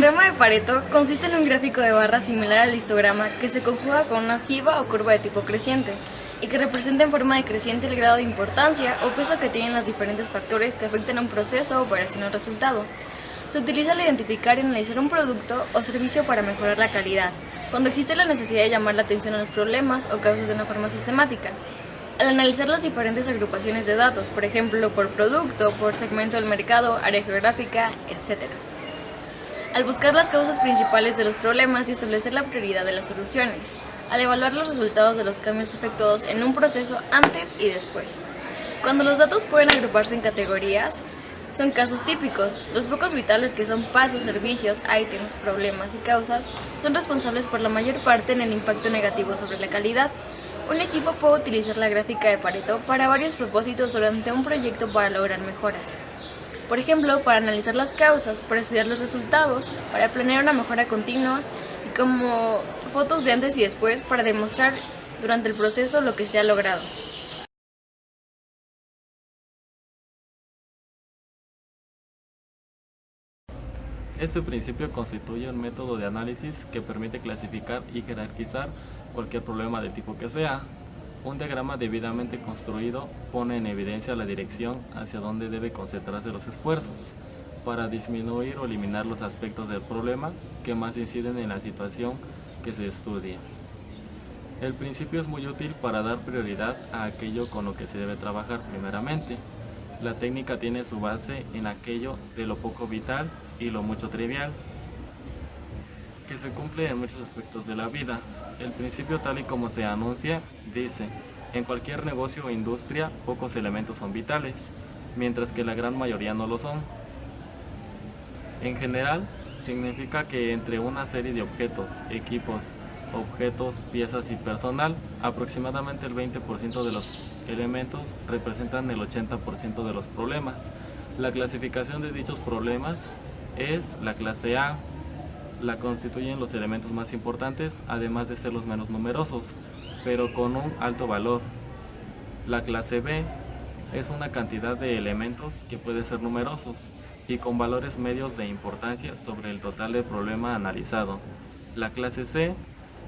teorema de Pareto consiste en un gráfico de barras similar al histograma que se conjuga con una ojiva o curva de tipo creciente y que representa en forma decreciente el grado de importancia o peso que tienen los diferentes factores que afectan a un proceso, operación o resultado. Se utiliza al identificar y analizar un producto o servicio para mejorar la calidad, cuando existe la necesidad de llamar la atención a los problemas o causas de una forma sistemática. Al analizar las diferentes agrupaciones de datos, por ejemplo, por producto, por segmento del mercado, área geográfica, etc. Al buscar las causas principales de los problemas y establecer la prioridad de las soluciones. Al evaluar los resultados de los cambios efectuados en un proceso antes y después. Cuando los datos pueden agruparse en categorías, son casos típicos. Los focos vitales, que son pasos, servicios, ítems, problemas y causas, son responsables por la mayor parte en el impacto negativo sobre la calidad. Un equipo puede utilizar la gráfica de Pareto para varios propósitos durante un proyecto para lograr mejoras. Por ejemplo, para analizar las causas, para estudiar los resultados, para planear una mejora continua y como fotos de antes y después para demostrar durante el proceso lo que se ha logrado. Este principio constituye un método de análisis que permite clasificar y jerarquizar cualquier problema de tipo que sea. Un diagrama debidamente construido pone en evidencia la dirección hacia donde debe concentrarse los esfuerzos para disminuir o eliminar los aspectos del problema que más inciden en la situación que se estudia. El principio es muy útil para dar prioridad a aquello con lo que se debe trabajar primeramente. La técnica tiene su base en aquello de lo poco vital y lo mucho trivial, que se cumple en muchos aspectos de la vida. El principio, tal y como se anuncia, dice: en cualquier negocio o industria, pocos elementos son vitales, mientras que la gran mayoría no lo son. En general, significa que entre una serie de objetos, equipos, piezas y personal, aproximadamente el 20% de los elementos representan el 80% de los problemas. La clasificación de dichos problemas es la clase A. La constituyen los elementos más importantes, además de ser los menos numerosos, pero con un alto valor. La clase B es una cantidad de elementos que puede ser numerosos y con valores medios de importancia sobre el total del problema analizado. La clase C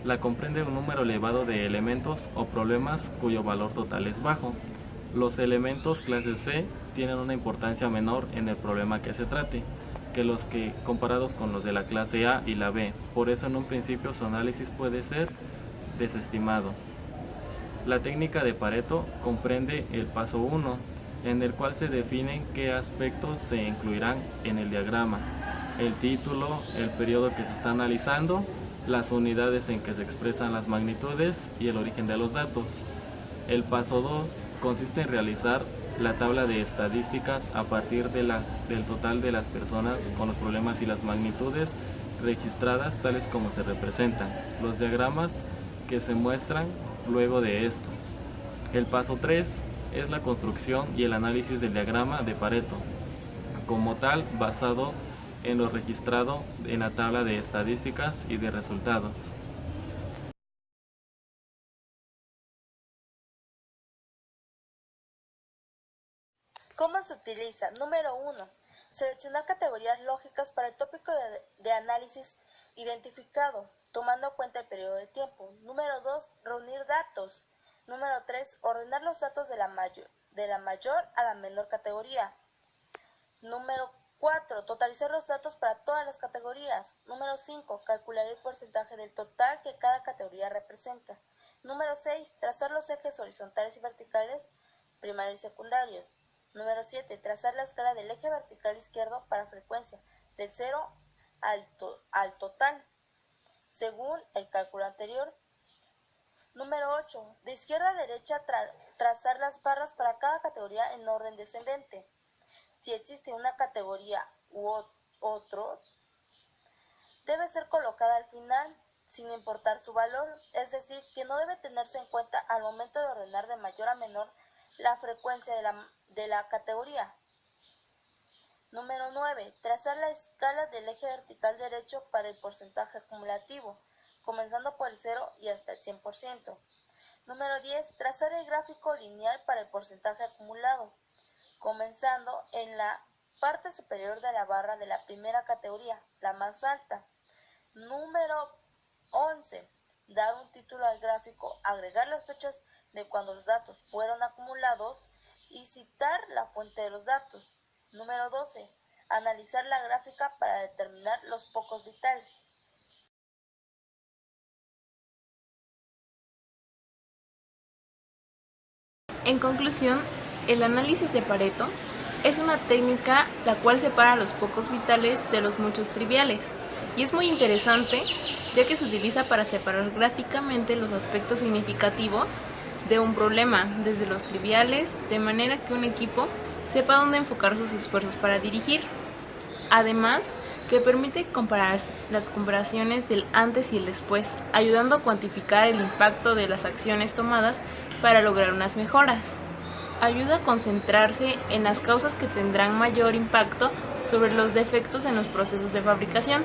la comprende un número elevado de elementos o problemas cuyo valor total es bajo. Los elementos clase C tienen una importancia menor en el problema que se trate que los que comparados con los de la clase A y la B. Por eso en un principio su análisis puede ser desestimado. La técnica de Pareto comprende el paso 1, en el cual se definen qué aspectos se incluirán en el diagrama: el título, el periodo que se está analizando, las unidades en que se expresan las magnitudes y el origen de los datos. El paso 2 consiste en realizar la tabla de estadísticas a partir del total de las personas con los problemas y las magnitudes registradas tales como se representan, los diagramas que se muestran luego de estos. El paso 3 es la construcción y el análisis del diagrama de Pareto, como tal basado en lo registrado en la tabla de estadísticas y de resultados. ¿Cómo se utiliza? Número 1. Seleccionar categorías lógicas para el tópico de análisis identificado, tomando en cuenta el periodo de tiempo. Número 2. Reunir datos. Número 3. Ordenar los datos de la mayor a la menor categoría. Número 4. Totalizar los datos para todas las categorías. Número 5. Calcular el porcentaje del total que cada categoría representa. Número 6. Trazar los ejes horizontales y verticales, primarios y secundarios. Número 7. Trazar la escala del eje vertical izquierdo para frecuencia, del 0 al total, según el cálculo anterior. Número 8. De izquierda a derecha, trazar las barras para cada categoría en orden descendente. Si existe una categoría u otros, debe ser colocada al final, sin importar su valor, es decir, que no debe tenerse en cuenta al momento de ordenar de mayor a menor la frecuencia de la categoría. Número 9. Trazar la escala del eje vertical derecho para el porcentaje acumulativo, comenzando por el 0 y hasta el 100%. Número 10. Trazar el gráfico lineal para el porcentaje acumulado, comenzando en la parte superior de la barra de la primera categoría, la más alta. Número 11. Dar un título al gráfico, agregar las fechas de cuando los datos fueron acumulados y citar la fuente de los datos. Número 12. Analizar la gráfica para determinar los pocos vitales. En conclusión, el análisis de Pareto es una técnica la cual separa los pocos vitales de los muchos triviales, y es muy interesante ya que se utiliza para separar gráficamente los aspectos significativos de un problema, desde los triviales, de manera que un equipo sepa dónde enfocar sus esfuerzos para dirigir. Además, que permite comparar las comparaciones del antes y el después, ayudando a cuantificar el impacto de las acciones tomadas para lograr unas mejoras. Ayuda a concentrarse en las causas que tendrán mayor impacto sobre los defectos en los procesos de fabricación.